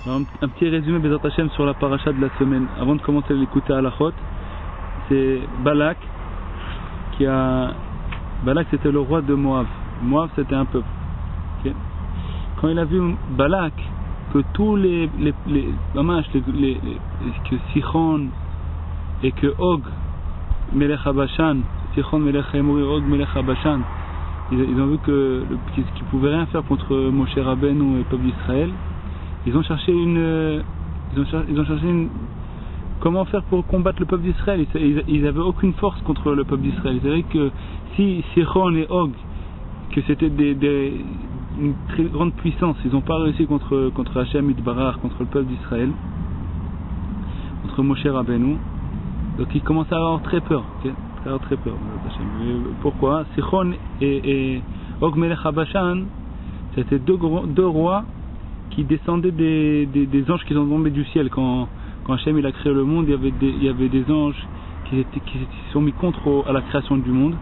Alors, un petit résumé Bezrat Hashem sur la paracha de la semaine. Avant de commencer à l'écouter à la chôte, c'est Balak Balak c'était le roi de Moab. Moab c'était un peuple. Okay. Quand il a vu Balak, que tous que Sichon et que Og Melech HaBashan, Sichon Melech HaEmori, Og Melech HaBashan, ils ont vu qu'ils ne pouvaient rien faire contre Moshe Rabbeinu et le peuple d'Israël. Ils ont cherché comment faire pour combattre le peuple d'Israël. Ils n'avaient aucune force contre le peuple d'Israël. Ils savaient que si Sichon et Og, que c'était une très grande puissance, ils n'ont pas réussi contre Hashem Yitbarach, contre le peuple d'Israël, contre Moshe Rabbeinu. Donc ils commençaient à avoir très peur. Okay? Très peur. Pourquoi? Sichon et Og Melech HaBashan, c'était deux rois qui descendaient des anges qui sont tombés du ciel. Quand Hashem il a créé le monde, il y avait des anges qui se sont mis contre à la création du monde,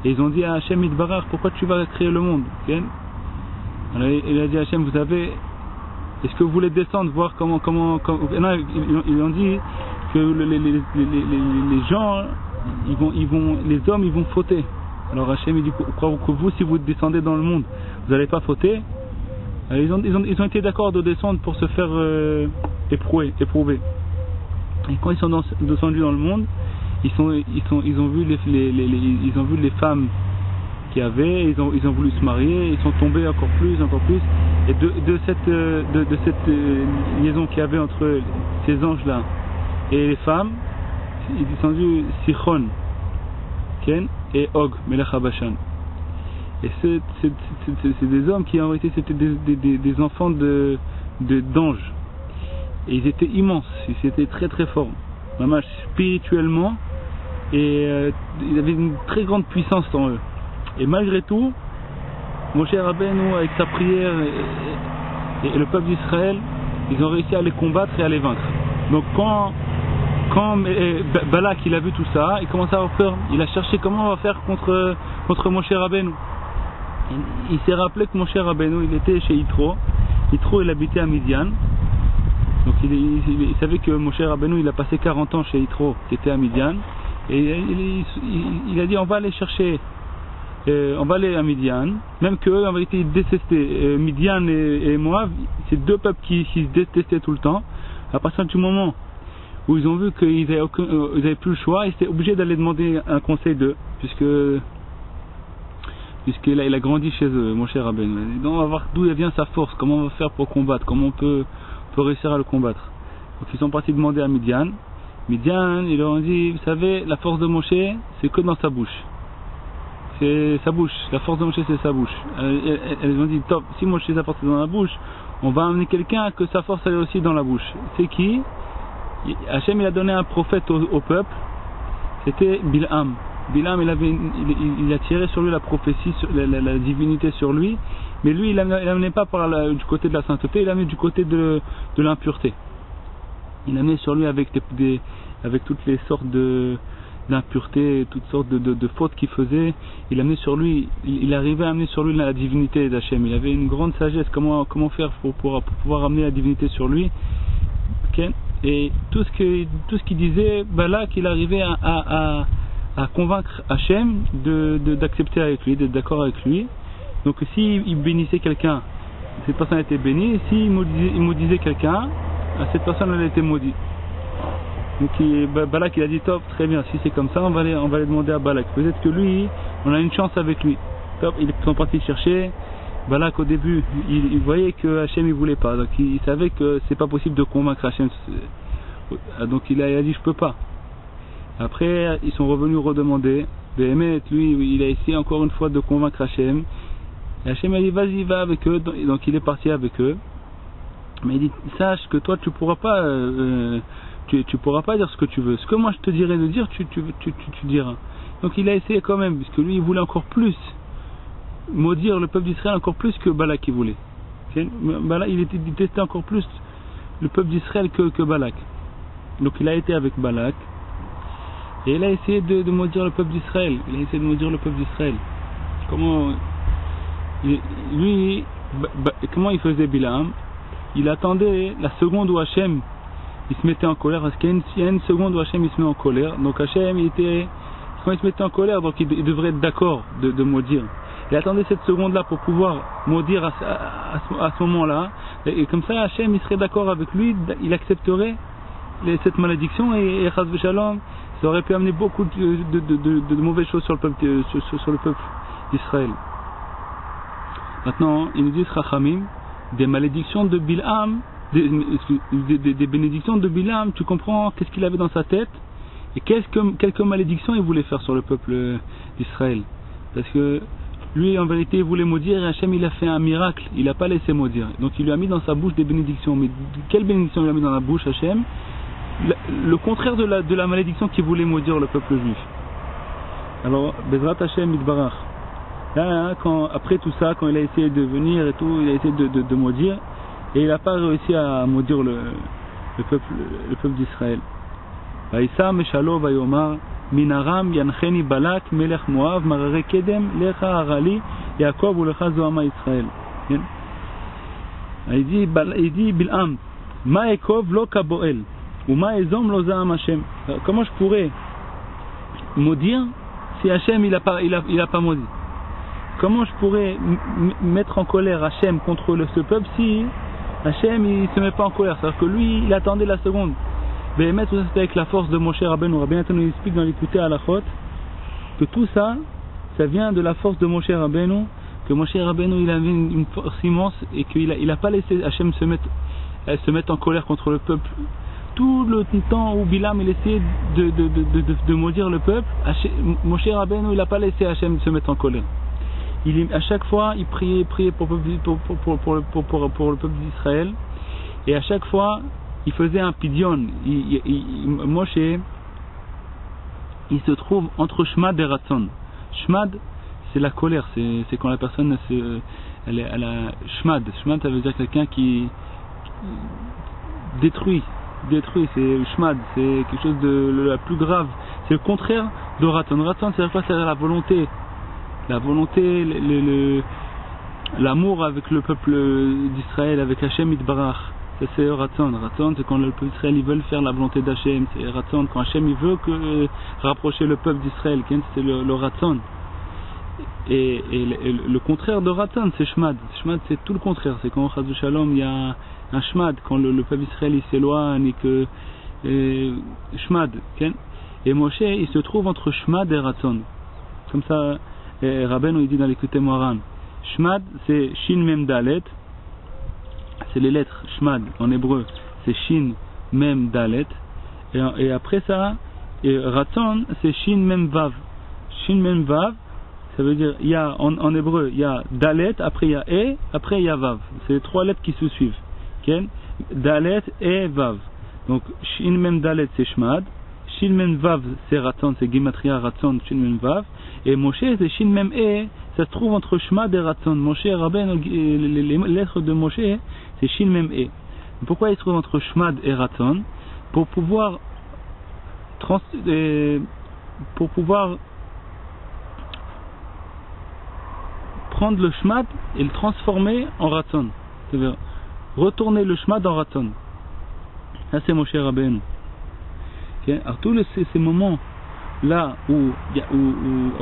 et ils ont dit à Hashem Yitbarach, pourquoi tu vas créer le monde? Okay? Alors il a dit à Hashem, vous avez, est-ce que vous voulez descendre voir comment non, ils ont dit que les gens les hommes ils vont fauter. Alors Hashem il dit, croyez-vous que vous, si vous descendez dans le monde, vous n'allez pas fauter? Alors, ils ont été d'accord de descendre pour se faire éprouver. Et quand ils sont descendus dans le monde, ils ont vu les femmes qu'il y avait, ils ont voulu se marier, ils sont tombés encore plus. Et de cette liaison qu'il y avait entre ces anges-là et les femmes, ils sont descendus Sichon, Ken et Og, Melech HaBashan. Et c'est des hommes qui en réalité c'était des enfants d'anges. Et ils étaient immenses, ils étaient très très forts, vraiment spirituellement, et ils avaient une très grande puissance en eux. Et malgré tout, Moshe Rabbeinu avec sa prière et le peuple d'Israël, ils ont réussi à les combattre et à les vaincre. Donc quand Balak il a vu tout ça, il commence à avoir peur. Il a cherché comment on va faire contre Moshe Rabbeinu. Il s'est rappelé que Moshe Rabbeinu il était chez Yitro. Yitro il habitait à Midian. Donc il savait que Moshe Rabbeinu il a passé 40 ans chez Yitro qui était à Midian. Et il a dit on va aller chercher, on va aller à Midian. Même qu'eux en vérité ils détestaient Midian et Moab, c'est deux peuples qui se détestaient tout le temps. À partir du moment où ils ont vu qu'ils n'avaient plus le choix, ils étaient obligés d'aller demander un conseil d'eux, puisqu'il a grandi chez eux, Moshe Rabbeinu. Donc on va voir d'où vient sa force, comment on va faire pour combattre, comment on peut réussir à le combattre. Donc ils sont partis demander à Midian. Midian, ils leur ont dit, vous savez, la force de Moshe, c'est que dans sa bouche. C'est sa bouche, la force de Moshe c'est sa bouche. Elles ont dit, top, si Moshe sa force est dans la bouche, on va amener quelqu'un que sa force elle est aussi dans la bouche. C'est qui? Hashem il a donné un prophète au peuple, c'était Bilham. Bilham il a tiré sur lui la prophétie, la divinité sur lui, mais lui il l'amenait pas du côté de la sainteté, il l'amenait du côté de l'impureté. Il l'amenait sur lui avec toutes les sortes d'impureté, toutes sortes de fautes qu'il faisait. Il arrivait à amener sur lui la divinité d'Hachem. Il avait une grande sagesse, comment faire pour pouvoir amener la divinité sur lui. Okay? Et tout ce qu'il disait, Balak il arrivait à convaincre Hachem d'accepter avec lui, d'être d'accord avec lui. Donc s'il bénissait quelqu'un, cette personne était bénie. S'il maudisait quelqu'un, cette personne elle était maudite. Donc Balak il a dit top, très bien, si c'est comme ça on va aller demander à Balak, peut-être que lui on a une chance avec lui. Top, ils sont partis chercher Balak. Au début il voyait que Hachem il voulait pas, donc il savait que c'est pas possible de convaincre Hachem, donc il a dit je peux pas. Après ils sont revenus redemander. Béhémet lui il a essayé encore une fois de convaincre Hachem, et Hachem a dit vas-y va avec eux. Donc il est parti avec eux, mais il dit sache que toi tu pourras pas tu pourras pas dire ce que tu veux. Ce que moi je te dirai de dire, tu diras. Donc il a essayé quand même, puisque lui il voulait encore plus maudire le peuple d'Israël, encore plus que Balak il voulait. Balak il détestait encore plus le peuple d'Israël que Balak. Donc il a été avec Balak et il a essayé de maudire le peuple d'Israël. Comment il faisait Bilam? il attendait la seconde où Hachem il se mettait en colère, parce qu'il y a une seconde où Hachem il se met en colère. Donc Hachem quand il se mettait en colère, donc il devrait être d'accord de maudire. Il attendait cette seconde-là pour pouvoir maudire à ce moment-là, et comme ça Hachem il serait d'accord avec lui, il accepterait cette malédiction, et Chas v'Shalom, ça aurait pu amener beaucoup de mauvaises choses sur le peuple d'Israël. Maintenant, ils nous disent Chachamim, des malédictions de Bil'am, des bénédictions de Bil'am, tu comprends qu'est-ce qu'il avait dans sa tête et quelques malédictions il voulait faire sur le peuple d'Israël. Parce que lui, en vérité, il voulait maudire, et Hachem, il a fait un miracle, il n'a pas laissé maudire. Donc il lui a mis dans sa bouche des bénédictions. Mais quelle bénédiction il lui a mis dans la bouche, Hachem? Le contraire de la malédiction qu'il voulait maudire le peuple juif. Alors, Bezrat Hachem Yitbarach. Là, après tout ça, quand il a essayé de venir et tout, il a essayé de maudire, et il n'a pas réussi à maudire le peuple d'Israël. Vaïsa Meshalo Vayomar Minaram Yancheni Balak Melech Moav Marare Kedem Lecha Arali Yaakov Ulecha Zoama Israël. Il dit Bil'am Ma Ekov Lo Kaboel ou Ma Ezom Lo Zaam Hashem. Comment je pourrais maudire si Hashem il a pas maudit? Comment je pourrais mettre en colère Hachem contre ce peuple si Hachem il se met pas en colère? C'est-à-dire que lui il attendait la seconde. Mais tout ça c'était avec la force de Moshe Rabbeinu. Rabbi nous explique dans l'écouter à la Chot que tout ça vient de la force de Moshe Rabbeinu, que Moshe Rabbeinu il avait une force immense et qu'il a pas laissé Hachem se mettre en colère contre le peuple. Tout le temps où Bilam il essayait de maudire le peuple, Moshe Rabbeinu il a pas laissé Hachem se mettre en colère. À chaque fois, il priait pour le peuple d'Israël, et à chaque fois, il faisait un pidyon. Moshe, il se trouve entre Shmad et Ratzon. Shmad, c'est la colère, c'est quand la personne elle a Shmad. Shmad, ça veut dire quelqu'un qui détruit, c'est Shmad, c'est quelque chose de la plus grave. C'est le contraire de Ratzon. Ratzon, c'est quoi? C'est la volonté. La volonté, l'amour avec le peuple d'Israël, avec Hachem Yitbarach. Ça c'est Ratzon. Ratzon, c'est quand le peuple d'Israël ils veulent faire la volonté d'Hachem. C'est Ratzon, quand Hachem il veut rapprocher le peuple d'Israël. C'est le Ratzon. Et le contraire de Ratzon, c'est Shmad. Shmad, c'est tout le contraire. C'est quand Chas v'Shalom, il y a un Shmad, quand le peuple d'Israël il s'éloigne et que Shmad. Et Moshe, il se trouve entre Shmad et Ratzon. Comme ça. Et Rabbeinu il dit dans l'écouté Moharan, Shmad c'est Shin Mem Dalet, c'est les lettres Shmad en hébreu, c'est Shin Mem Dalet, et après ça, Ratzon c'est Shin Mem Vav. Shin Mem Vav, ça veut dire, il y a en hébreu, il y a Dalet, après il y a E, après il y a Vav. C'est les trois lettres qui se suivent. Okay? Dalet, E, Vav. Donc Shin Mem Dalet c'est Shmad, Shin Mem Vav c'est Ratzon, c'est Gimatria Ratzon, Shin Mem Vav. Et Moshe, c'est Shin Mem E, ça se trouve entre Shmad et Ratzon. Moshe, Rabbeinu, les lettres de Moshe, c'est Shin Mem E. Pourquoi il se trouve entre Shmad et Ratzon? Pour pouvoir prendre le Shmad et le transformer en Ratzon. C'est-à-dire retourner le Shmad en Ratzon. Ça c'est Moshe Rabbeinu. Okay? Alors tous ces moments là où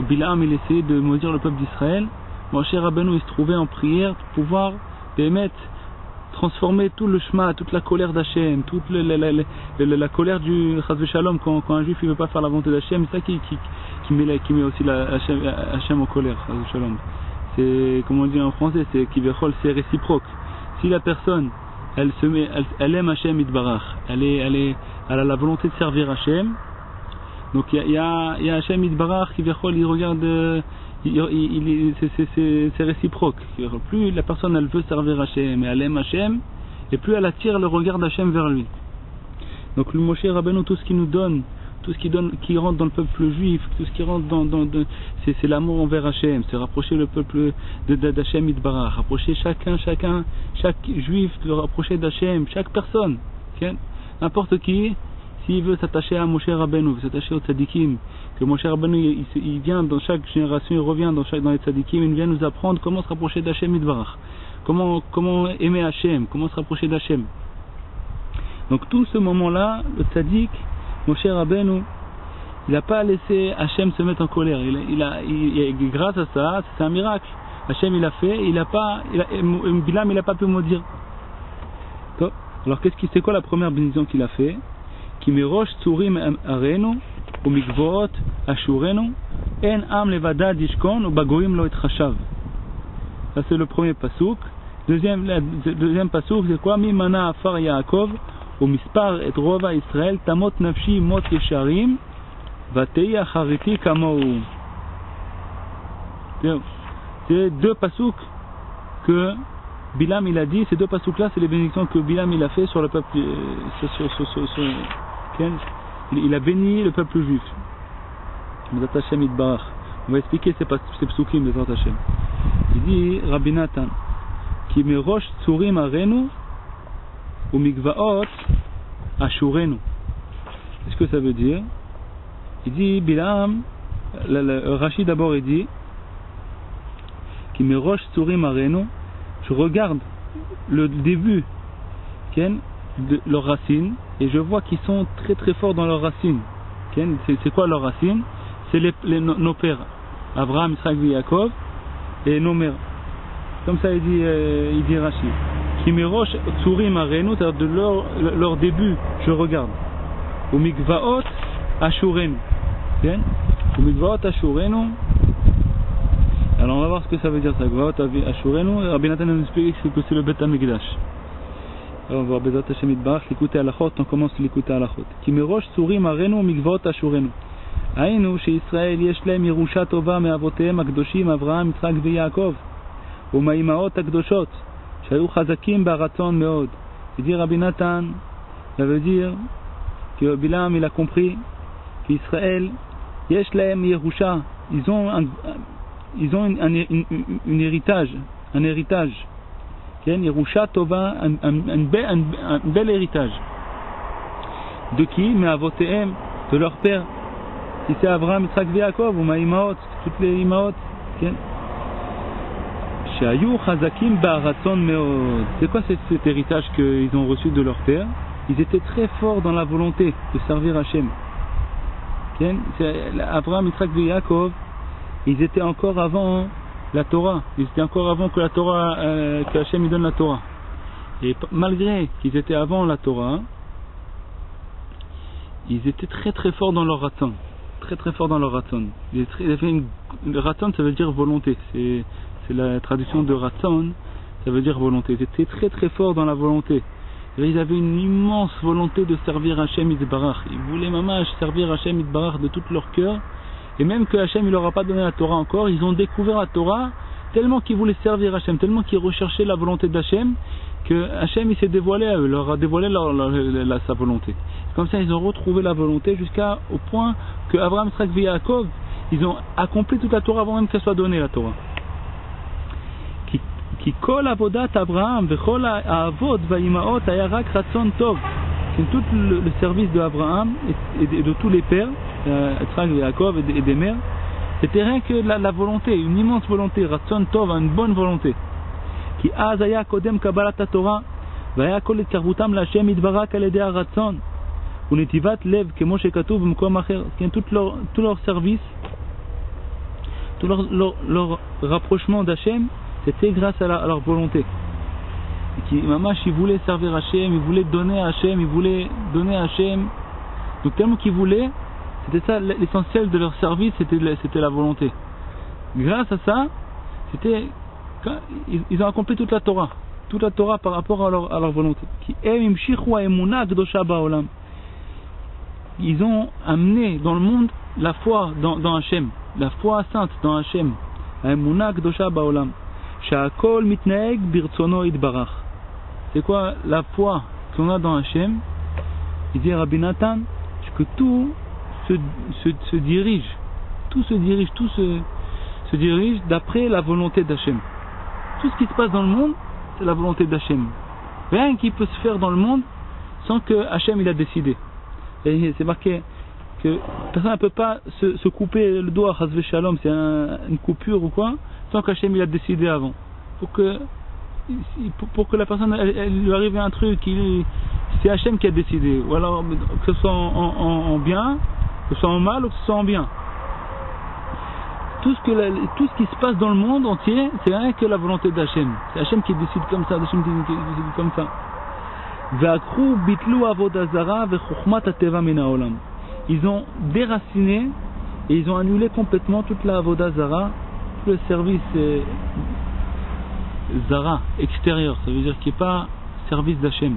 Bilam il essayait de maudire le peuple d'Israël, Moshe Rabbeinu il se trouvait en prière pour pouvoir transformer tout le Shema, toute la colère d'Hachem, toute la colère du Chas v'Shalom quand un juif il veut pas faire la volonté d'Hachem, c'est ça qui met aussi Hachem en colère, Chas v'Shalom. C'est comme on dit en français, c'est réciproque. Si la personne elle aime Hachem Yitbarach, elle a la volonté de servir Hachem. Donc il y a Hachem Yitbarach qui il regarde, c'est réciproque. Plus la personne elle veut servir Hachem et elle aime Hachem, et plus elle attire le regard d'Hachem vers lui. Donc le Moshe Rabbeinu, tout ce qu'il nous donne, tout ce qui rentre dans le peuple juif, tout ce qui rentre c'est l'amour envers Hachem, c'est rapprocher le peuple d'Hachem Yitbarach, rapprocher chaque juif, le rapprocher d'Hachem, chaque personne, okay? N'importe qui. S'il veut s'attacher à Moshe Rabbeinu, veut s'attacher aux tzadikim, que Moshe Rabbeinu il vient dans chaque génération, il revient dans les tzadikim, il vient nous apprendre comment se rapprocher d'Hachem Yitbarach. comment aimer Hachem, comment se rapprocher d'Hachem. Donc tout ce moment-là, le tzaddik, Moshe Rabbeinu, il n'a pas laissé Hachem se mettre en colère. Grâce à ça, c'est un miracle. Hachem il a fait, Bilam il n'a pas pu maudire. Alors c'est quoi la première bénédiction qu'il a fait? Qui mirosh tsurim arenu ou mikvot ashurenu en am levada dishkon ou bagoim lo etchashav. Ça c'est le premier pasouk. Deuxième pasouk c'est quoi? Mi mana afar Yaakov ou mispar et rova Israël tamot nafshi mot yesharim vatei achariti kamou. C'est deux pasouks que Bilam il a dit. Ces deux pasouks là c'est les bénédictions que Bilam il a fait sur le peuple, il a béni le peuple juif. On va expliquer ces psukim de Hashem. Il dit Rabbi Nathan qui me roche tsurim arenu ou mikvaot ashurenu. Qu'est-ce que ça veut dire? Il dit Bilam, Rashi d'abord il dit qui me roche tsurim arenu, je regarde le début de leurs racines et je vois qu'ils sont très très forts dans leurs racines. C'est quoi leurs racines? C'est nos pères Abraham, Yitzhak et Yaakov et nos mères. Comme ça il dit Rashi qui me roche tsurim arenu, c'est-à-dire de leur début je regarde ou mikvaot ashurenu. Ou mikvaot ashurenu. Alors on va voir ce que ça veut dire ça. Rabbi Nathan nous explique que c'est le Beth HaMikdash. Alors on va voir Bezat Hashem Yitbarach, l'écouter à l'achot, on commence l'écouter à l'achot. Ki merosh tsurim arenu mikvot ashurenu. Haynu שישראל יש להם ירושה טובה מאבותיהם הקדושים אברהם, יצחק ויעקב ומהאימהות הקדושות שהיו חזקים ברצון מאוד. Il dit Rabbi Nathan, ça veut dire que Bilam il a compris qu'Israël יש להם ירושה, ils ont un héritage, Yerusha Tova, un bel héritage. De qui? Mais avotehem, de leur père. Si c'est Abraham, Yitzhak et Yaakov, ou Maïmaot, toutes les Imaot. Shayu Chazakim Ba'aratzon Meod. C'est quoi cet héritage qu'ils ont reçu de leur père? Ils étaient très forts dans la volonté de servir Hachem. Abraham, Yitzhak et Yaakov, ils étaient encore avant la Torah. Ils étaient encore avant que la Torah, que Hachem lui donne la Torah. Et malgré qu'ils étaient avant la Torah, ils étaient très très forts dans leur raton. Très très forts dans leur raton. Ils avaient le raton, ça veut dire volonté. C'est la traduction de raton, ça veut dire volonté. Ils étaient très très forts dans la volonté. Ils avaient une immense volonté de servir Hachem Yitbarach. Ils voulaient mamash servir Hachem Yitbarach de tout leur cœur. Et même que Hachem ne leur a pas donné la Torah encore, ils ont découvert la Torah tellement qu'ils voulaient servir Hachem, tellement qu'ils recherchaient la volonté d'Hachem, que Hachem il s'est dévoilé à eux, leur a dévoilé sa volonté. Comme ça ils ont retrouvé la volonté jusqu'au point que Abraham, Yitzhak et Yaakov, ils ont accompli toute la Torah avant même qu'elle soit donnée la Torah. Qui kol avodat Abraham vechol avod vaimaot ayarak ratzon tov. C'est tout le service de Abraham et de tous les pères, Yitzhak et Yaakov et des mères. C'était rien que la volonté, une immense volonté, ratzon tov, une bonne volonté. Qui azaya kodem kabbalat Torah, vaya kol etkarvutam l'Hashem yitbarak al yedei haratzon, unetivat lev kemo shekatuv b'mkom acher. Tout leur service, tout leur rapprochement d'Hachem, c'était grâce à leur volonté. Qui mamash, ils voulaient servir Hachem, ils voulaient donner à Hachem. Donc tellement qu'ils voulaient, c'était ça l'essentiel de leur service, c'était la volonté. Grâce à ça, ils ont accompli toute la Torah par rapport à leur volonté. Ils ont amené dans le monde la foi dans Hachem, la foi sainte dans Hachem. Ha'emunah kdosha ba'olam. Sha'akol mitnaeg birtsono yitbarach. C'est quoi la foi qu'on a dans Hachem? Il dit Rabbi Nathan que tout se dirige d'après la volonté d'Hachem. Tout ce qui se passe dans le monde, c'est la volonté d'Hachem. Rien qui peut se faire dans le monde sans que Hachem il a décidé. Et c'est marqué que personne ne peut pas se couper le doigt, Chas v'Shalom, c'est une coupure ou quoi, sans qu'Hachem il a décidé avant. Faut que pour que la personne elle lui arrive un truc, c'est Hachem qui a décidé, ou alors que ce soit en bien, que ce soit en mal ou que ce soit en bien. Tout ce qui se passe dans le monde entier, c'est rien que la volonté d'Hachem. C'est Hachem qui décide comme ça, Hachem qui décide comme ça. Ils ont déraciné et ils ont annulé complètement toute la avoda zara, tout le service zara extérieur. Ça veut dire qu'il n'y a pas service d'Hachem.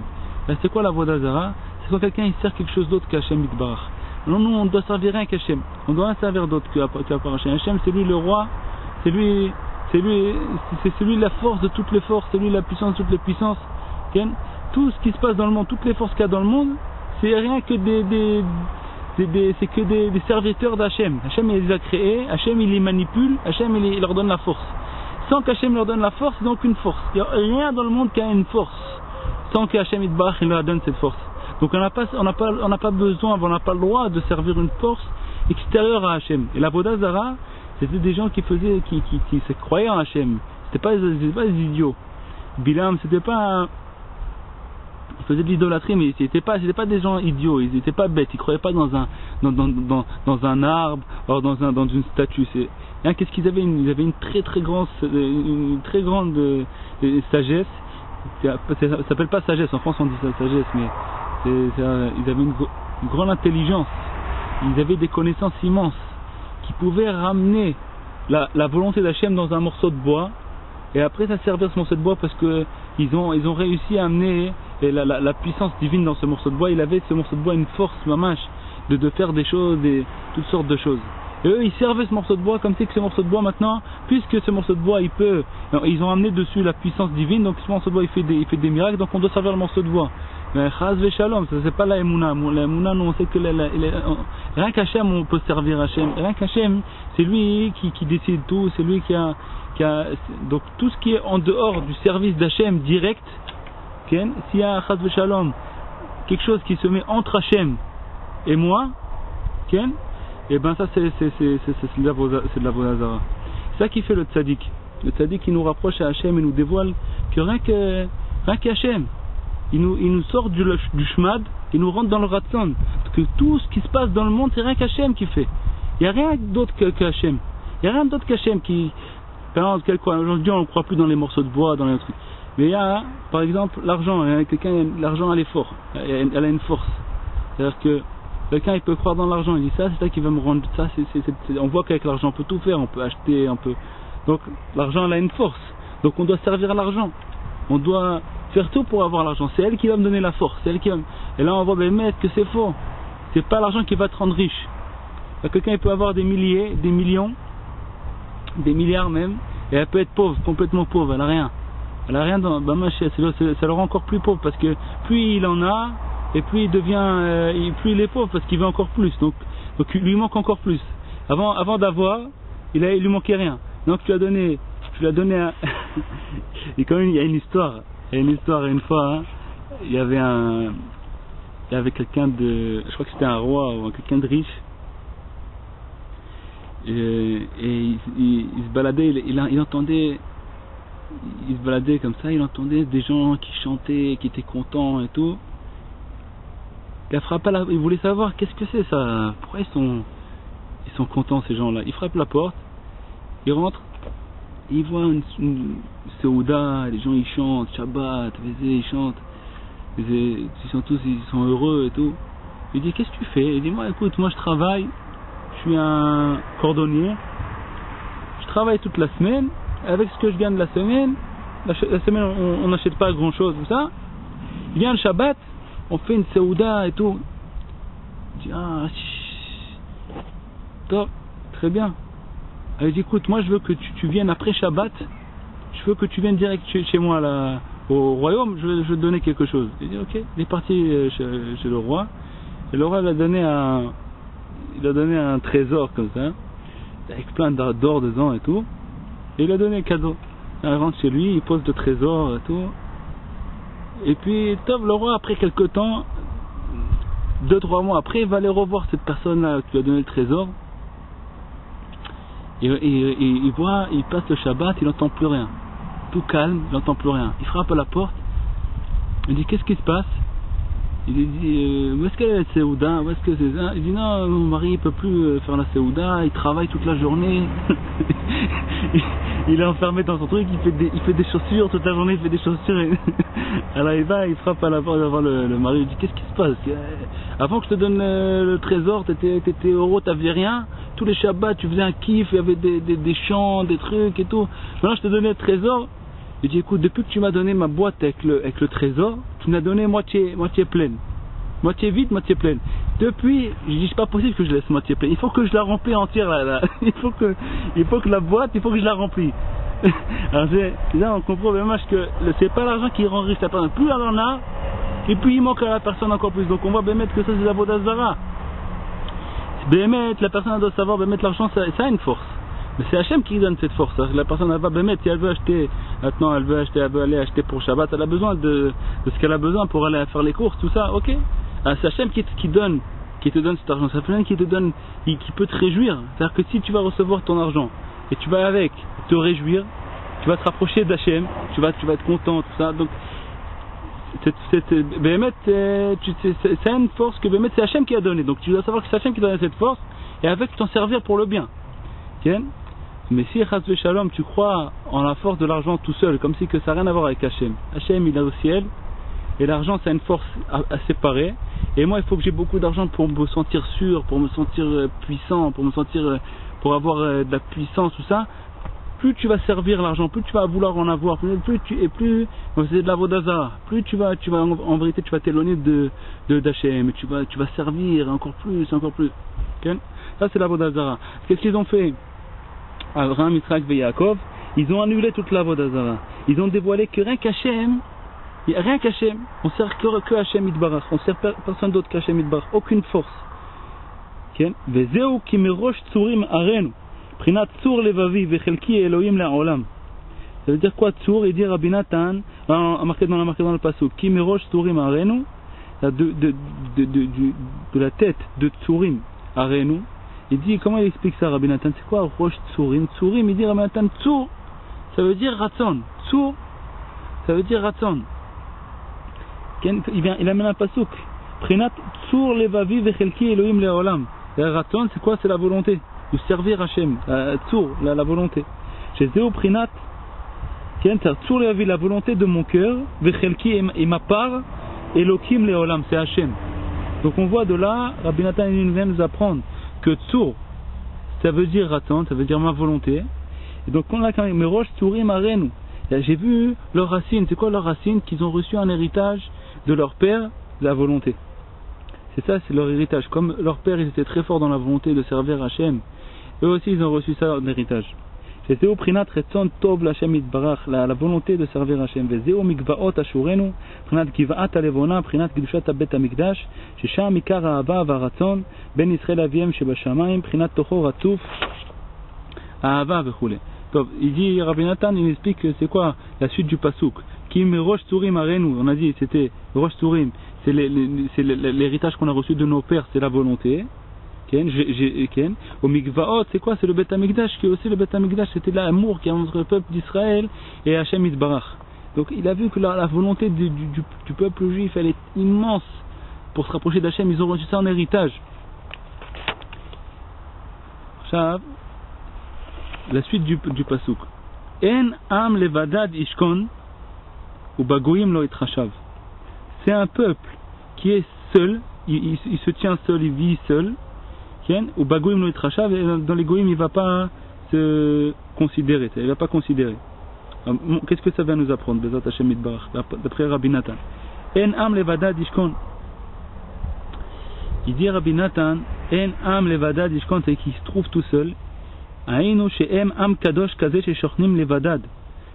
C'est quoi la avoda zara? C'est quand quelqu'un il sert quelque chose d'autre qu'Hachem Yitbarach. Non, nous on doit servir rien qu'Hachem. On doit rien servir d'autre qu'à part Hachem. Hachem c'est lui le roi, c'est lui la force de toutes les forces, c'est lui la puissance de toutes les puissances. Tout ce qui se passe dans le monde, toutes les forces qu'il y a dans le monde, c'est rien que des serviteurs d'Hachem. Hachem il les a créés, Hachem il les manipule, Hachem il leur donne la force. Sans qu'Hachem leur donne la force, ils n'ont aucune force. Il n'y a rien dans le monde qui a une force sans qu'Hachem Yitbarach il leur donne cette force. Donc on n'a pas besoin, on n'a pas le droit de servir une force extérieure à Hachem. Et la Avoda Zara, c'était des gens qui se croyaient en Hachem. C'était pas des idiots. Bilam, c'était pas il faisait de l'idolâtrie, mais c'était pas des gens idiots, ils n'étaient pas bêtes, ils croyaient pas dans un arbre, ou dans une statue. Qu'est-ce qu'ils avaient? Ils avaient une très grande sagesse. Ça s'appelle pas sagesse, en France on dit ça sagesse, mais ils avaient une grande intelligence, ils avaient des connaissances immenses qui pouvaient ramener la volonté d'Hachem dans un morceau de bois, et après ça servir ce morceau de bois parce que ils ont réussi à amener la puissance divine dans ce morceau de bois. Il avait ce morceau de bois une force mamache de faire des choses, toutes sortes de choses. Et eux ils servaient ce morceau de bois comme si que ce morceau de bois maintenant, puisque ce morceau de bois ils ont amené dessus la puissance divine, donc ce morceau de bois il fait des miracles, donc on doit servir le morceau de bois. Mais chaz ve shalom, ça c'est pas la emuna. La emuna, nous on sait que rien qu'Hachem on peut servir Hachem. Rien qu'Hachem, c'est lui qui décide tout, c'est lui qui a donc tout ce qui est en dehors du service d'Hachem direct, s'il y a chaz ve shalom quelque chose qui se met entre Hachem et moi, et ben ça c'est de la avoda zara. C'est ça qui fait le tzaddik. Le tzaddik qui nous rapproche à Hachem et nous dévoile que rien qu'Hachem, il nous sort du shmad, il nous rentre dans le ratson. Que tout ce qui se passe dans le monde, c'est rien qu'Hachem qui fait. Il n'y a rien d'autre qu'Hachem. Il n'y a rien d'autre qu'Hachem qui. Par exemple, aujourd'hui on ne croit plus dans les morceaux de bois, dans les trucs. Mais il y a, par exemple, l'argent. L'argent elle est fort. Elle a une force. C'est-à-dire que quelqu'un il peut croire dans l'argent, il dit ça, c'est ça qui va me rendre ça. On voit qu'avec l'argent on peut tout faire, on peut acheter, donc l'argent elle a une force. Donc on doit servir à l'argent. On doit faire tout pour avoir l'argent. C'est elle qui va me donner la force. Et là on voit que c'est faux. C'est pas l'argent qui va te rendre riche. Quelqu'un il peut avoir des milliers, des millions, des milliards même, et elle peut être pauvre, complètement pauvre. Elle a rien. Ça le rend encore plus pauvre parce que plus il en a, et plus plus il est pauvre parce qu'il veut encore plus. Donc il lui manque encore plus. Avant d'avoir, il lui manquait rien. Donc tu l'as donné à et quand même il y a une histoire. Une fois, il y avait quelqu'un je crois que c'était un roi ou quelqu'un de riche, et il se baladait, il se baladait comme ça, il entendait des gens qui chantaient, qui étaient contents et tout. Il voulait savoir qu'est-ce que c'est ça, pourquoi ils sont contents ces gens-là. Il frappe la porte, il rentre, il voit une Seouda, les gens ils chantent, Shabbat, ils chantent, ils sont heureux et tout. Il dit qu'est-ce que tu fais? Il dit moi je travaille, je suis un cordonnier, je travaille toute la semaine, avec ce que je gagne de la semaine on n'achète pas grand chose, tout ça. Il vient le Shabbat, on fait une Seouda et tout. Il dit top, très bien. Il dit écoute, moi je veux que tu viennes après Shabbat, je veux que tu viennes direct chez moi là, au royaume, je vais te donner quelque chose. Il dit ok, il est parti chez le roi, et le roi il a donné un trésor comme ça, avec plein d'or dedans et tout, et il a donné un cadeau. Il rentre chez lui, il pose le trésor et tout, et puis top, le roi après quelques temps, 2-3 mois après, il va aller revoir cette personne là qui lui a donné le trésor. Il passe le Shabbat, il n'entend plus rien. tout calme, il n'entend plus rien. Il frappe à la porte, il dit qu'est-ce qui se passe? Il lui dit où est-ce qu'elle est la Séouda? Où est-ce que c'est ça? Il dit non, mon mari il peut plus faire la Séouda, il travaille toute la journée. Il est enfermé dans son truc, il fait des chaussures toute la journée, il fait des chaussures. Alors il frappe à la porte devant le mari, il dit qu'est-ce qui se passe? Avant que je te donne le trésor, t'étais heureux, t'avais rien. Tous les Shabbats, tu faisais un kiff, il y avait des chants, des trucs et tout. Maintenant je te donnais le trésor. Il dit écoute, depuis que tu m'as donné ma boîte avec le trésor, tu m'as donné moitié pleine. Moitié vide, moitié pleine. Depuis, je dis c'est pas possible que je laisse moitié pleine. Il faut que je la remplis entière là. Il faut que la boîte, il faut que je la remplis. Alors là on comprend vraiment que c'est pas l'argent qui rend riche la personne. Plus elle en a, et puis il manque à la personne encore plus. Donc on voit Bémet que ça c'est la Avodah Zara. Bémet, la personne doit savoir Bémet l'argent, ça a une force. Mais c'est Hachem qui donne cette force. La personne elle va Bémet, si elle veut acheter, maintenant elle veut aller acheter pour Shabbat, elle a besoin de ce qu'elle a besoin pour aller faire les courses, tout ça, ok. Alors c'est Hachem qui te donne cet argent. C'est Hachem qui te donne, qui peut te réjouir. C'est-à-dire que si tu vas recevoir ton argent et tu vas avec te réjouir, tu vas te rapprocher d'Hachem, tu vas être content, tout ça. Donc Bémet, c'est une force que Bémet c'est Hachem qui a donné. Donc tu dois savoir que c'est Hachem qui donne cette force et avec t'en servir pour le bien. Okay? Mais si Chas Shalom, tu crois en la force de l'argent tout seul, comme si que ça n'a rien à voir avec Hachem. Hachem il est au ciel et l'argent c'est une force à séparer. Et moi il faut que j'ai beaucoup d'argent pour me sentir sûr, pour me sentir puissant, pour avoir de la puissance, tout ça. Plus tu vas servir l'argent, plus tu vas vouloir en avoir, plus c'est de la Avodah Zara, plus tu vas en vérité tu vas t'éloigner d'Hachem, tu vas servir encore plus. Okay? Ça c'est la Avodah Zara. Qu'est-ce qu'ils ont fait? Abraham, Yitzhak et Yaakov, ils ont annulé toute la Avodah Zara. Ils ont dévoilé que rien qu'Hachem, on sert que Hachem Yitbarach, on sert personne d'autre qu'Hachem Yitbarach, aucune force. Vezeu ki merosh tzurim arenu. Prinat Tsur Levavi Vechelki Elohim Le'olam. Ça veut dire quoi Tsur? Il dit Rabbi Nathan, marqué dans le pasuk, Ki Merosh Tsurim Arenu, de la tête de Tsurim Arenu. Il dit, comment il explique ça Rabbi Nathan? C'est quoi Rosh Tsurim? Tsurim, il dit Rabbi Nathan, Tsur, ça veut dire Ratzon. Tsur, ça veut dire Ratzon. Il amène un pasuk. Prinat Tsur Levavi Vechelki Elohim Le'olam. Ratzon, c'est quoi? C'est la volonté. De servir Hachem, Tsur, la volonté. Chez Zéo Prinat, Tsur Levavi, la volonté de mon cœur, Vechelki et ma part, Elohim Leolam, c'est Hachem. Donc on voit de là, Rabbi Nathan vient nous apprendre que Tsur, ça veut dire Ratzon, ça veut dire ma volonté. Et donc on a quand même Merosh Tsurim Arenu. J'ai vu leurs racines, c'est quoi leurs racines? Qu'ils ont reçu un héritage de leur père, la volonté. C'est ça, c'est leur héritage. Comme leur père, ils étaient très forts dans la volonté de servir Hachem. Eux aussi, ils ont reçu ça en héritage. C'était au Prinat Retzon Tov L'Hachem Yitbarach, la volonté de servir Hachem. Vezeo Mikvaot Ashurenu, Prinat Givaat Alevona, Prinat Gdushat Abet Amikdash, Shesham Ikar Ahava Varatzon, Ben Israël Aviem Shebashamayim, Prinat Toho Ratzuf, Ahava Vechule. Il dit, Rabbi Nathan, il explique c'est quoi la suite du pasuk. Kim Rosh Tsurim Arenu, on a dit c'était Rosh Tsurim, c'est l'héritage qu'on a reçu de nos pères, c'est la volonté. Au Mikvaot, c'est quoi? C'est le Bet Amikdash, qui est aussi le Bet Amikdash, c'était l'amour qu'il y a entre le peuple d'Israël et Hachem Yitbarach. Donc il a vu que la volonté du peuple juif, elle est immense pour se rapprocher d'Hachem, ils ont reçu ça en héritage. La suite du pasuk. En am levadad ishkon ou bagoyim lo itrashav. C'est un peuple qui est seul, il se tient seul, il vit seul. Ou bagoyim lo itrashav, et dans les goyim il ne va pas se considérer, il ne va pas considérer. Qu'est-ce que ça va nous apprendre, Bezat Hashem Yitbarach, d'après Rabbi Nathan? En am levadad ishkon. Il dit Rabbi Nathan, en am levadad ishkon, c'est qu'il se trouve tout seul. Aïnou she'em am kadosh kaze she'shochnim levadad.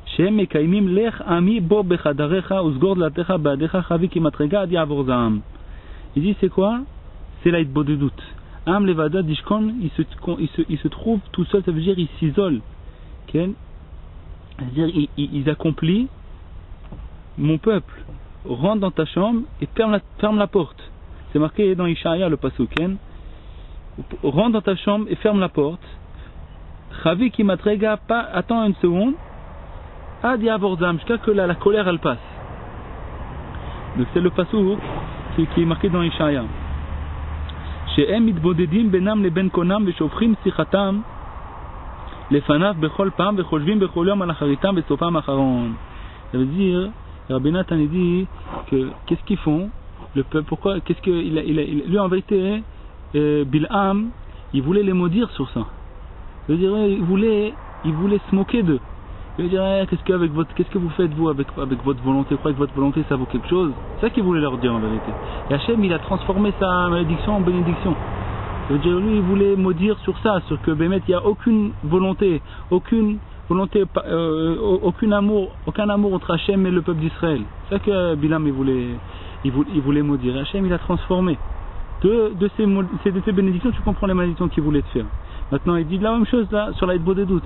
She'em mekaimim lech ami bo bechadarecha uzgord latecha ba'adecha chavi kimatrega ad ya'avor za'am. Il dit c'est quoi? C'est la hitbodedut. Am levadad ishkon, il se trouve tout seul, ça veut dire il s'isole. C'est-à-dire il accomplit. Mon peuple, rentre dans ta chambre et ferme la porte. C'est marqué dans Ishaïa le pasuk. Rentre dans ta chambre et ferme la porte. Chavi qui matrega, pas attends une seconde. Ad Ya'avorzam, jusqu'à que la colère elle passe. Donc c'est le passouk qui est marqué dans Ishaïa. She'em mitbodedim benam leben konam veshofrim sichatam lefanav bechol pam vechojvim bechol yom al acharitam besofam acharon. Ça veut dire, Rabbi Nathan dit que qu'est-ce qu'ils font le peuple, pourquoi, qu'est-ce que lui en vérité, Bil'am, il voulait les maudire sur ça. Ça veut dire, il voulait se moquer d'eux. Il veut dire, qu'est-ce que vous faites vous avec votre volonté? Vous croyez que votre volonté ça vaut quelque chose? C'est ça qu'il voulait leur dire en vérité. Et Hachem il a transformé sa malédiction en bénédiction. Ça veut dire, lui il voulait maudire sur ça, sur que Bémet il n'y a aucune volonté, aucun amour entre Hachem et le peuple d'Israël. C'est ça que Bilam il voulait maudire. Hachem il a transformé. De ces bénédictions tu comprends les malédictions qu'il voulait te faire. Maintenant il dit la même chose là sur la Hitbo des doutes.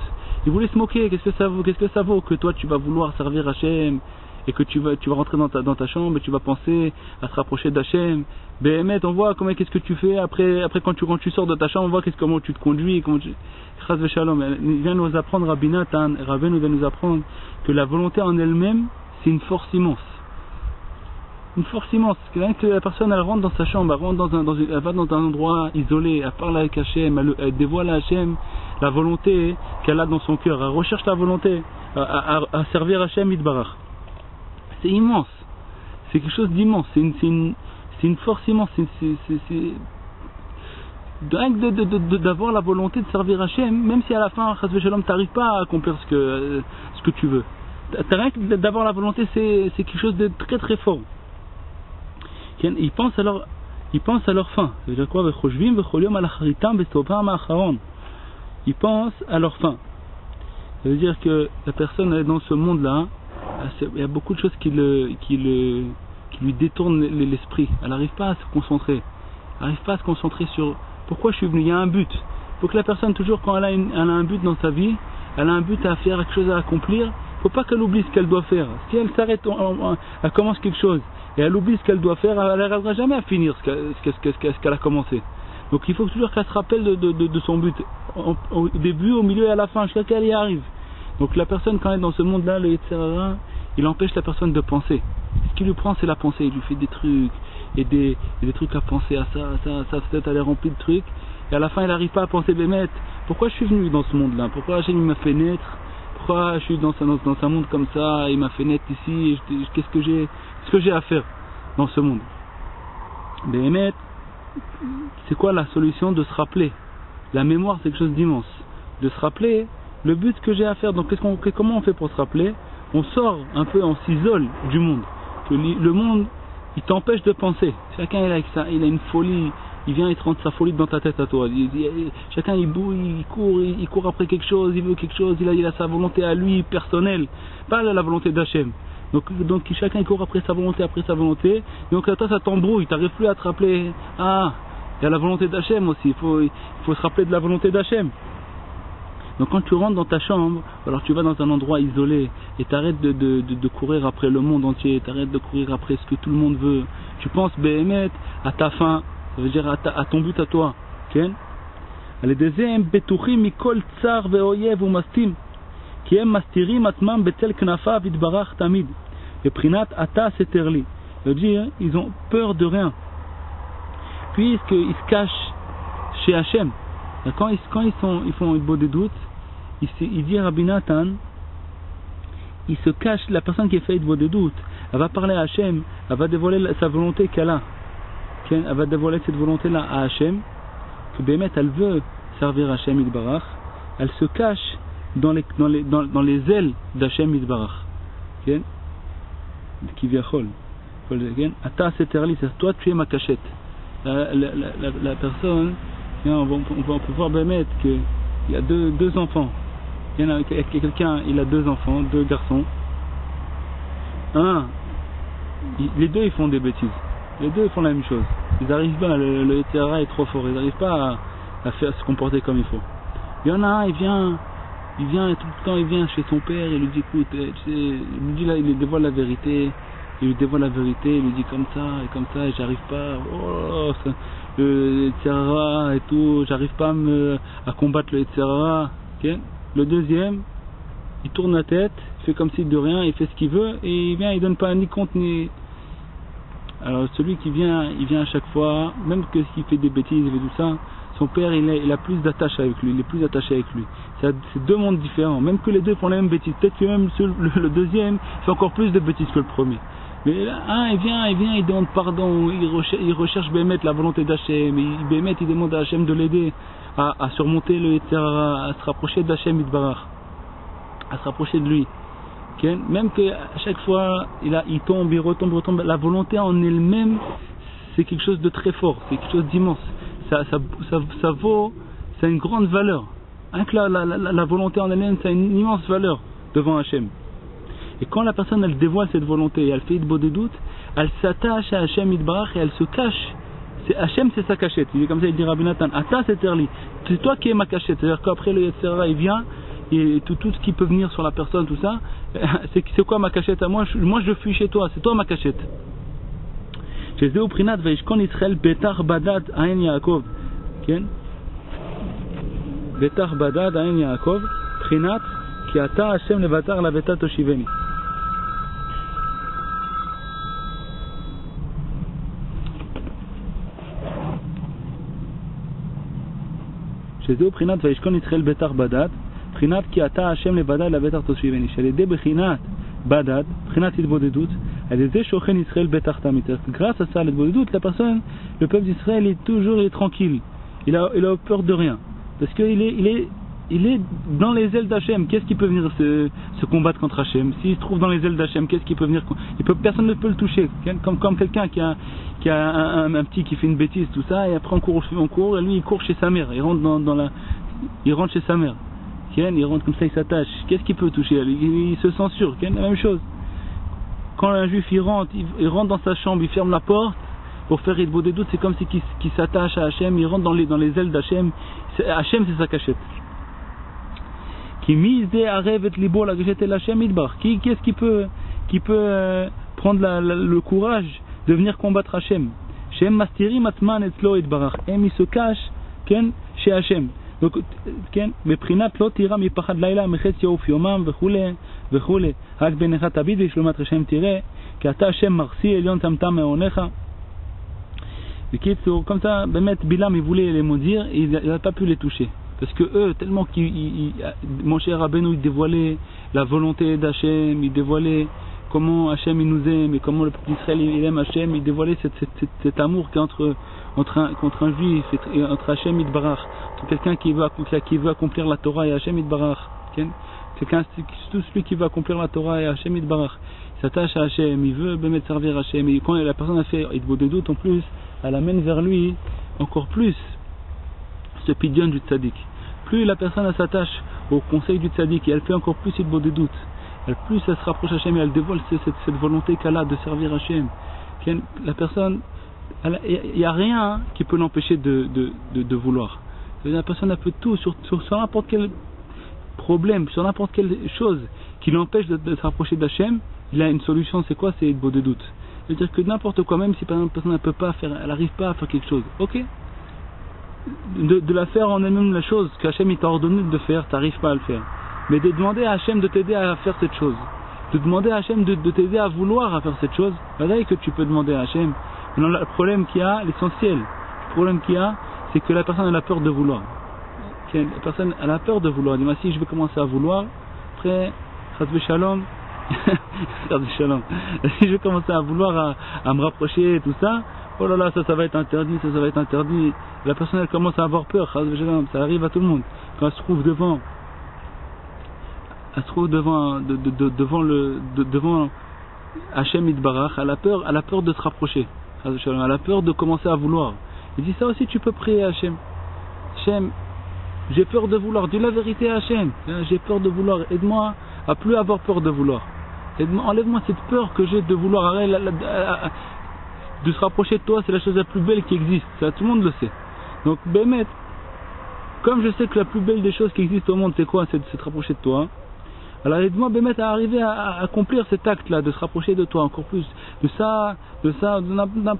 Il voulait se moquer, qu'est-ce que ça vaut que toi tu vas vouloir servir Hachem et que tu vas rentrer dans ta chambre et tu vas penser à te rapprocher d'Hachem. Béhémet, on voit qu'est-ce que tu fais après quand tu sors de ta chambre, on voit comment tu te conduis, Chas v'shalom. Il vient nous apprendre, Rabbi Nathan, Rabbeinu vient nous apprendre que la volonté en elle-même c'est une force immense. Une force immense. Que la personne elle rentre dans sa chambre, elle va dans un endroit isolé, elle parle avec Hachem, elle dévoile à Hachem la volonté qu'elle a dans son cœur, elle recherche la volonté à servir Hachem Yitbarach. C'est immense. C'est quelque chose d'immense. C'est une force immense. Rien que d'avoir la volonté de servir Hachem, même si à la fin, Chas v'Shalom, t'arrives pas à accomplir ce que tu veux. Rien que d'avoir la volonté, c'est quelque chose de très très fort. Ils pensent à leur fin. C'est-à-dire quoi? Ils pensent à leur fin. Ça veut dire que la personne est dans ce monde-là, il y a beaucoup de choses qui lui détournent l'esprit. Elle n'arrive pas à se concentrer. Elle n'arrive pas à se concentrer sur pourquoi je suis venu. Il y a un but. Il faut que la personne, toujours quand elle a un but dans sa vie, elle a un but à faire, quelque chose à accomplir, il ne faut pas qu'elle oublie ce qu'elle doit faire. Si elle s'arrête, elle commence quelque chose et elle oublie ce qu'elle doit faire, elle n'arrivera jamais à finir ce qu'elle a commencé. Donc il faut toujours qu'elle se rappelle de son but, au début, au milieu et à la fin, jusqu'à qu'elle y arrive. Donc la personne, quand elle est dans ce monde-là, le Yetzer Hara, il empêche la personne de penser. Ce qui lui prend, c'est la pensée. Il lui fait des trucs, et des trucs à penser à ça, peut-être elle est remplie de trucs, et à la fin, il n'arrive pas à penser, Bémet, pourquoi je suis venu dans ce monde-là? Pourquoi Hachem m'a fait naître? Pourquoi je suis dans un monde comme ça, il m'a fait naître ici, qu'est-ce que j'ai à faire dans ce monde? Bémet, c'est quoi la solution? De se rappeler. La mémoire, c'est quelque chose d'immense. De se rappeler le but que j'ai à faire. Donc comment on fait pour se rappeler? On sort un peu, on s'isole du monde. Que le monde, il t'empêche de penser. Chacun il a une folie. Il vient, il te rentre sa folie dans ta tête à toi. Chacun il bouille, il court après quelque chose, il veut quelque chose, il a sa volonté à lui, personnelle. Pas la volonté d'Hachem. Donc chacun il court après sa volonté. Donc toi ça t'embrouille, tu n'arrives plus à te rappeler. Ah, il y a la volonté d'Hachem aussi. Il faut se rappeler de la volonté d'Hachem. Donc quand tu rentres dans ta chambre, alors tu vas dans un endroit isolé et tu arrêtes de courir après le monde entier, tu arrêtes de courir après ce que tout le monde veut. Tu penses Béhémet à ta fin, ça veut dire à ton but à toi. Okay? על ידי זה הם בטוחים מכל צער ואויב ומסתים, כי הם מסתירים עצמם בצל כנפיו יתברך תמיד, בבחינת אתה סתר לי. Ça veut dire, ils ont peur de rien, puisqu'ils se cachent chez Hachem. Quand ils font une bonne des doutes, il dit à Rabbi Nathan, il se cache, la personne qui a fait une bonne des doutes, elle va parler à Hachem, elle va dévoiler sa volonté qu'elle a. Elle va dévoiler cette volonté-là à Hachem, que Bémet, elle veut servir Hachem Yitbarach, elle se cache dans les ailes d'Hachem Yitbarach. Qui vient Chol. Ata Seterli, c'est toi tu es ma cachette. La personne, on peut voir Bémet qu'il y a deux enfants. Il y a quelqu'un, il a deux enfants, deux garçons. Les deux ils font des bêtises. Les deux font la même chose. Ils n'arrivent pas, le Yetzer Hara est trop fort, ils n'arrivent pas à faire se comporter comme il faut. Il y en a un, il vient tout le temps, il vient chez son père, il lui dit écoute, tu sais, il lui dit là, il lui dévoile la vérité, il lui dit comme ça, et j'arrive pas, le Yetzer Hara et tout, j'arrive pas à combattre le Yetzer Hara. Okay? Le deuxième, il tourne la tête, il fait comme si de rien, il fait ce qu'il veut, et il vient, il donne pas ni compte ni... Alors celui qui vient, il vient à chaque fois, même que s'il fait des bêtises et tout ça, son père il a plus d'attache avec lui, il est plus attaché avec lui. C'est deux mondes différents, même que les deux font les mêmes bêtises, peut-être que même le deuxième fait encore plus de bêtises que le premier. Mais là, il vient, il demande pardon, il recherche Bémet la volonté d'Hachem, Bémet il demande à Hachem de l'aider à surmonter le Yetzer Hara, à se rapprocher d'Hachem Yitbarach, à se rapprocher de lui. Okay? Même qu'à chaque fois il tombe, il retombe, la volonté en elle-même c'est quelque chose de très fort, c'est quelque chose d'immense. Ça vaut, ça a une grande valeur. Rien que la volonté en elle-même, ça a une immense valeur devant Hachem. Et quand la personne elle dévoile cette volonté et elle fait de des doutes, elle s'attache à Hachem Yitbarach et elle se cache. Hachem c'est sa cachette. Il est comme ça, il dit Rabbi Nathan, Ata c'est Terli. C'est toi qui es ma cachette. C'est-à-dire qu'après le Yetzer Hara il vient, et tout ce qui peut venir sur la personne, tout ça, c'est quoi ma cachette à moi? Moi je fuis chez toi, c'est toi ma cachette. Shezeu Prinat Vaishkon Israël Betar Badad Aen Yaakov. Betar Badad Aen Yaakov. Prinat Ki Ata Hashem Levatar Laveta Toshiveni. Shezeu Prinat Vaishkon Israël Betar Badad. Prinat Ki Ata Hashem Levatar Laveta Toshiveni. Shalede Bechinat Badad. Prinat Idbodedut. Grâce à ça, la personne, le peuple d'Israël est tranquille. Il a peur de rien. Parce qu'il est dans les ailes d'Hachem. Qu'est-ce qui peut venir se combattre contre Hachem? S'il se trouve dans les ailes d'Hachem, qu'est-ce qui peut venir? Personne ne peut le toucher. Comme quelqu'un qui a un petit qui fait une bêtise, tout ça, et après on court, et lui il court chez sa mère. Il rentre il rentre chez sa mère. Il rentre comme ça, il s'attache. Qu'est-ce qu'il peut toucher? Il se sent sûr. La même chose. Quand un juif il rentre dans sa chambre, il ferme la porte pour faire Idbo des doutes, c'est comme si qu'il s'attache à Hachem, il rentre dans les ailes d'Hachem. Hachem c'est sa cachette. Qui mise à rêve libo la cachette et l'Hachem Idbar. Qu'est-ce qui peut prendre le courage de venir combattre Hachem? Shem mastiri matman etzlo Idbarach. Il se cache chez Hachem. Donc, מבחינת לא תירא מפחד לילה מחץ יעוף יומם וכולי וכולי רק בעיניך תביט וישלומת השם תראה כי אתה השם מרסי עליון טמטם מעונך. בקיצור, comme ça, באמת בלעם il voulait les maudire et il n'a pas pu les toucher parce que eux, tellement Moshe Rabbeinu il dévoilait la volonté d'Hachem, il dévoilait comment Hachem il nous aime et comment le peuple d'Israël il aime Hachem, il dévoilait cet amour qui est entre un juif et entre Hachem Yitbarach, quelqu'un qui veut accomplir la Torah et Hachem Yitbarach, tout celui qui veut accomplir la Torah et Hachem Yitbarach, il s'attache à Hachem, il veut même servir Hachem, et quand la personne a fait Idbo des doutes en plus, elle amène vers lui encore plus ce pidyon du tzaddik. Plus la personne s'attache au conseil du tzaddik et elle fait encore plus Idbo des doutes, plus elle se rapproche Hachem et elle dévoile cette volonté qu'elle a de servir Hachem. La personne, il n'y a rien qui peut l'empêcher de vouloir. La personne a peut tout sur n'importe quel problème, sur n'importe quelle chose qui l'empêche de se rapprocher d'Hachem. Il a une solution, c'est quoi? C'est Idbo des doutes. C'est-à-dire que n'importe quoi, même si par exemple personne ne peut pas faire, elle n'arrive pas à faire quelque chose, ok, de la faire en elle-même la chose qu'Hachem t'a ordonné de faire, tu n'arrives pas à le faire. Mais de demander à Hachem de t'aider à faire cette chose, de demander à Hachem de t'aider à vouloir à faire cette chose, c'est que tu peux demander à Hachem. Maintenant, le problème qu'il y a, l'essentiel, le problème qu'il y a, c'est que la personne a peur de vouloir. La personne elle a peur de vouloir. Elle dit, si je vais commencer à vouloir, après, Chazve Shalom, si je vais commencer à vouloir à me rapprocher et tout ça, oh là là, ça va être interdit, ça va être interdit. La personne elle commence à avoir peur, Chazve Shalom, ça arrive à tout le monde. Quand elle se trouve devant Hachem Yitbarach, elle a peur de se rapprocher. Elle a peur de commencer à vouloir. Il dit ça aussi, tu peux prier à Hachem. Hachem, j'ai peur de vouloir. Dis la vérité à Hachem. J'ai peur de vouloir. Aide-moi à plus avoir peur de vouloir. Enlève-moi cette peur que j'ai de vouloir. Arrête, de se rapprocher de toi, c'est la chose la plus belle qui existe. Ça, tout le monde le sait. Donc, Bémet, comme je sais que la plus belle des choses qui existent au monde, c'est quoi? C'est de se rapprocher de toi. Alors aide-moi Bémet à arriver à accomplir cet acte-là, de se rapprocher de toi encore plus. De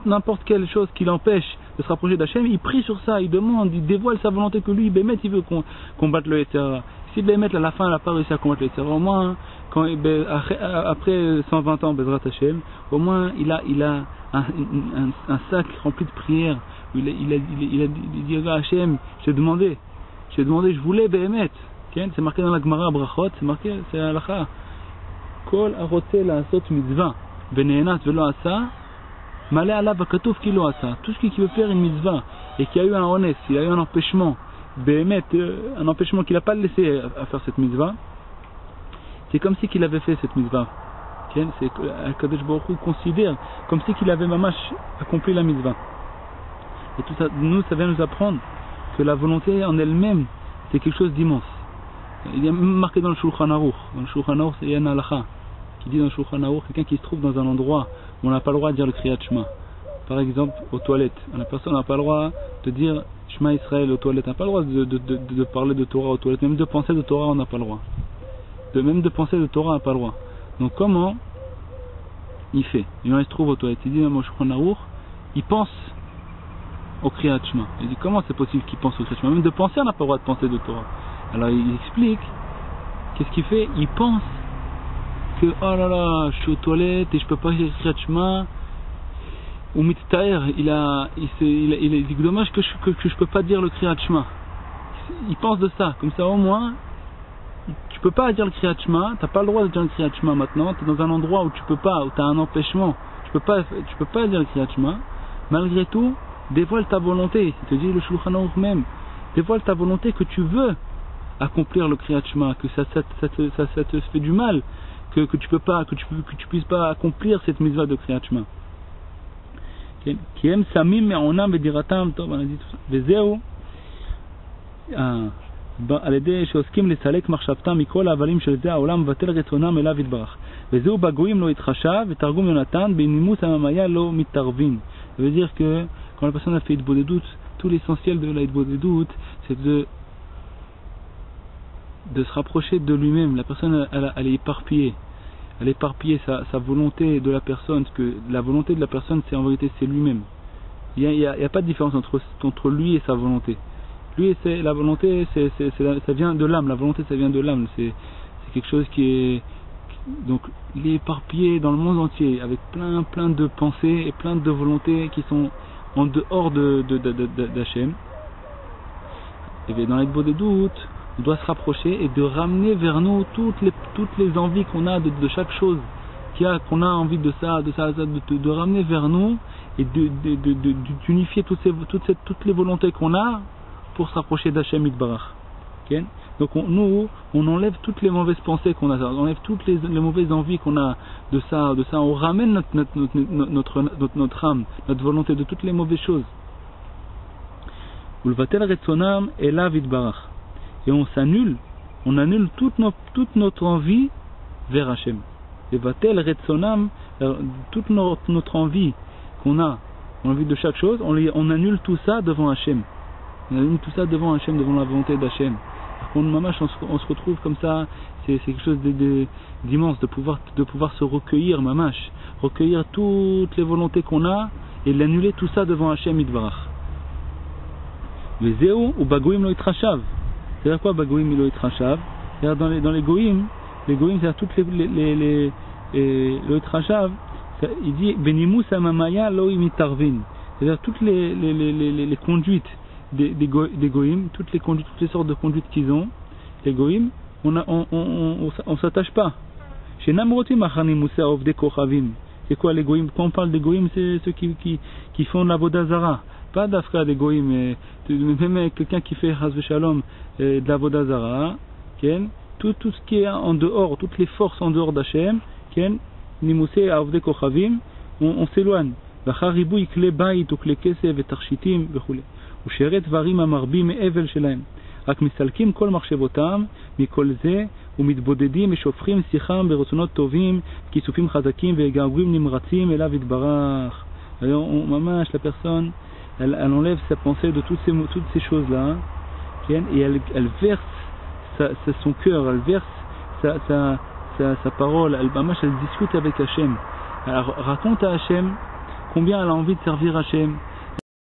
n'importe quelle chose qui l'empêche de se rapprocher d'Hachem, il prie sur ça, il demande, il dévoile sa volonté que lui, Bémet, il veut combattre le Yetzer Hara. si Bémet à la fin elle n'a pas réussi à combattre les Yetzirah, au moins quand, après 120 ans Bezrat Hashem, au moins il a un sac rempli de prières. Il a dit à Hashem, j'ai demandé, je voulais Bémet. C'est marqué dans la Gemara Brachot, c'est marqué, c'est la halakha. Kol arote la'asot mitzvah ve'ne'enat ve'lo asa malé alav hakatuv ki lo asa. Tout ce qui veut faire une mitzvah et qui a eu un honest, il a eu un empêchement, Bémet, un empêchement qu'il n'a pas laissé à faire cette mitzvah, c'est comme si qu'il avait fait cette mitzvah. C'est Kadosh Baruch Hu considère comme si qu'il avait mamash accompli la mitzvah. Et tout ça, ça vient nous apprendre que la volonté en elle-même, c'est quelque chose d'immense. Il y a marqué dans le Shulchan Aruch. Dans le Shulchan Aruch, il y a un halakha qui dit dans le Shulchan Aruch, quelqu'un qui se trouve dans un endroit où on n'a pas le droit de dire le Kriyat Shema. Par exemple, aux toilettes. La personne n'a pas le droit de dire Shema Israël aux toilettes. On n'a pas le droit de parler de Torah aux toilettes. Même de penser de Torah, on n'a pas le droit. Même de penser de Torah, on n'a pas le droit. Donc comment il fait? Il se trouve aux toilettes. Il dit dans le Shulchan Aruch, il pense au Kriyat Shema. Il dit comment c'est possible qu'il pense au Kriyat Shema? Même de penser, on n'a pas le droit de penser de Torah. Alors il explique, qu'est-ce qu'il fait? Il pense que oh là là, je suis aux toilettes et je peux pas dire Kriyat Shema. Ou Mitztaer, il dit dommage que je peux pas dire le Kriyat Shema. Il pense de ça, comme ça au moins, tu peux pas dire le Kriyat Shema, t'as pas le droit de dire le Kriyat Shema maintenant, t'es dans un endroit où tu peux pas, où t'as un empêchement, tu peux pas dire le Kriyat Shema. Malgré tout, dévoile ta volonté, il te dit le Shulchan Aruch même, dévoile ta volonté que tu veux accomplir le Kriyat Shema, que ça te fait du mal, que tu puisses pas accomplir cette mitzvah de Kriyat Shema. Qui aime samim me'onam vediratam, on a dit tout ça. Vezeu על ידי שעוסקים לסלק מחשבתם מכל ההבלים של זה העולם מבטל רצונם אליו יתברך. וזהו בגויים לא התחשב, ותרגום יונתן בנימוס הממיה לא מתערבים. Ça veut dire que quand la personne a fait התבודדות, tout l'essentiel de la התבודדות, c'est de se rapprocher de lui-même. La personne elle est éparpillée. Elle éparpille sa volonté de la personne, parce que la volonté de la personne, c'est en vérité, c'est lui-même. Il n'y a pas de différence entre lui et sa volonté. Lui, c'est la volonté, ça vient de l'âme. La volonté, ça vient de l'âme. C'est quelque chose qui est... Donc, il est éparpillé dans le monde entier, avec plein de pensées et plein de volontés qui sont en dehors d'Hachem. Et bien, dans l'Hitbodedut, on doit se rapprocher et de ramener vers nous toutes les envies qu'on a de chaque chose qu'on a envie de ça, de ramener vers nous et d'unifier toutes les volontés qu'on a pour se rapprocher d'Hachem Yitbarach. Okay? Donc on enlève toutes les mauvaises pensées qu'on a, on enlève toutes les mauvaises envies qu'on a de ça, on ramène notre âme, notre volonté de toutes les mauvaises choses. Et on annule toute notre envie vers Hachem. Toute notre envie qu'on a, envie de chaque chose, on annule tout ça devant Hachem. On annule tout ça devant Hachem, devant la volonté d'Hachem. On se retrouve comme ça, c'est quelque chose d'immense, de pouvoir se recueillir, mamash, recueillir toutes les volontés qu'on a et l'annuler tout ça devant Hachem Yitbarach. Vezeu ou bagoim lo itrashav. C'est-à-dire quoi bagoim lo itrashav? C'est-à-dire dans les goïm, c'est-à-dire toutes les lo itrashav, il dit benimus amamaya lo imitarvin. C'est-à-dire toutes les conduites des goïm, toutes les sortes de conduites qu'ils ont, les goïm, on s'attache pas. Chez Namrotim achanimusa ovde kochavim. C'est quoi les goïm? Quand on parle des goïm, c'est ceux qui font la vodazara. Pas d'afka des goïm, même quelqu'un qui fait Chas v'Shalom de la vodazara, tout ce qui est en dehors, toutes les forces en dehors d'Hachem, nimuse avde kochavim, on s'éloigne. V'charibu ikle bayit ukle kesev v'tarshitim v'chule. ושרת דברים המרבים מאבל שלהם. רק מסלקים כל מחשבותם מכל זה ומתבודדים ושופכים שיחם ברצונות טובים, כיסופים חזקים וגעגועים נמרצים אליו יתברך. ממש la personne, elle enlève sa pensée de toutes ces choses-là, et elle verse son cœur, elle verse sa parole, elle discute avec Hachem. Elle raconte à Hachem combien elle a envie de servir Hachem,